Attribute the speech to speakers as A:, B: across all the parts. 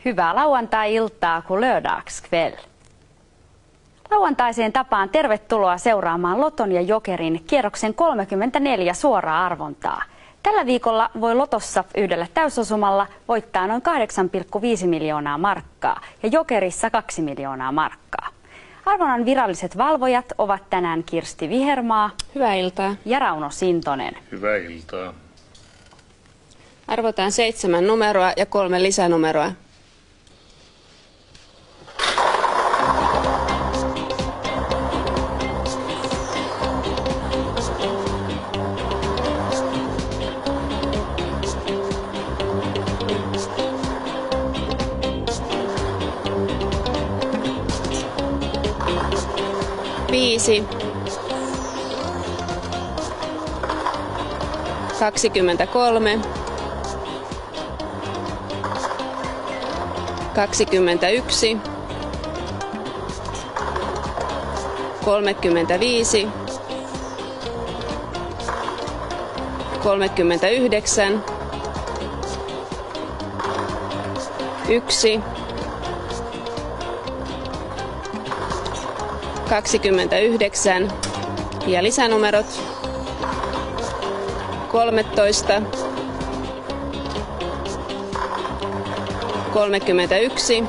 A: Hyvää lauantai-iltaa kuin lördagskväll. Lauantaiseen tapaan tervetuloa seuraamaan Loton ja Jokerin kierroksen 34 suoraa arvontaa. Tällä viikolla voi Lotossa yhdellä täysosumalla voittaa noin 8,5 miljoonaa markkaa ja Jokerissa 2 miljoonaa markkaa. Arvonnan viralliset valvojat ovat tänään Kirsti Vihermaa.
B: Hyvää iltaa.
A: Ja Rauno Sintonen.
C: Hyvää iltaa.
B: Arvotaan 7 numeroa ja 3 lisänumeroa. Viisi, 23, 21, 35, 39, 1, 29 ja lisänumerot 13, 31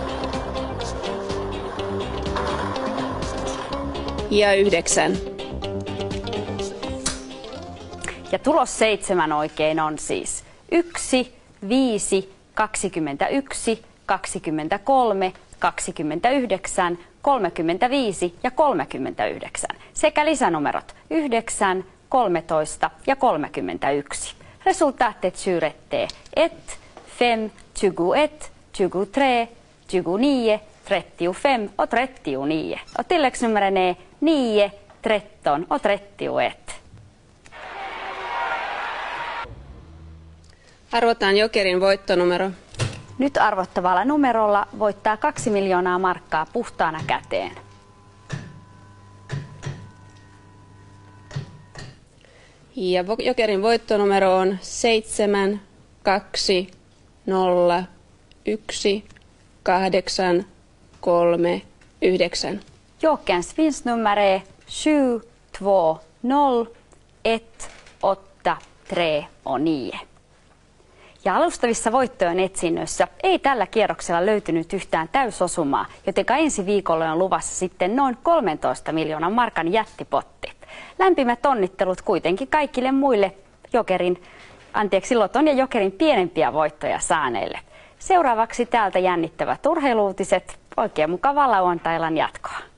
B: ja 9.
A: Ja tulos 7 oikein on siis 1, 5, 21, 23, 29, 35 ja 39 sekä lisänumerot 9, 13 ja 31. Resultatet syretee 1, 5, 21, 23, 29, 35 och 39. Och tilläggsnumren är 9, 13 och 31.
B: Arvotaan Jokerin voittonumero.
A: Nyt arvottavalla numerolla voittaa 2 miljoonaa markkaa puhtaana käteen.
B: Ja Jokerin voittonumero on 7, 2, 0, 1, 8, 3, 9.
A: Jokerns vinstnummer är 7, 2, 0, 1, 8, 3 och 9. Ja alustavissa voittojen etsinnöissä ei tällä kierroksella löytynyt yhtään täysosumaa, jotenka ensi viikolla on luvassa sitten noin 13 miljoonan markan jättipotti. Lämpimät onnittelut kuitenkin kaikille muille Loton ja Jokerin pienempiä voittoja saaneille. Seuraavaksi täältä jännittävät urheiluutiset. Oikein mukavaa lauantai-illan jatkoa.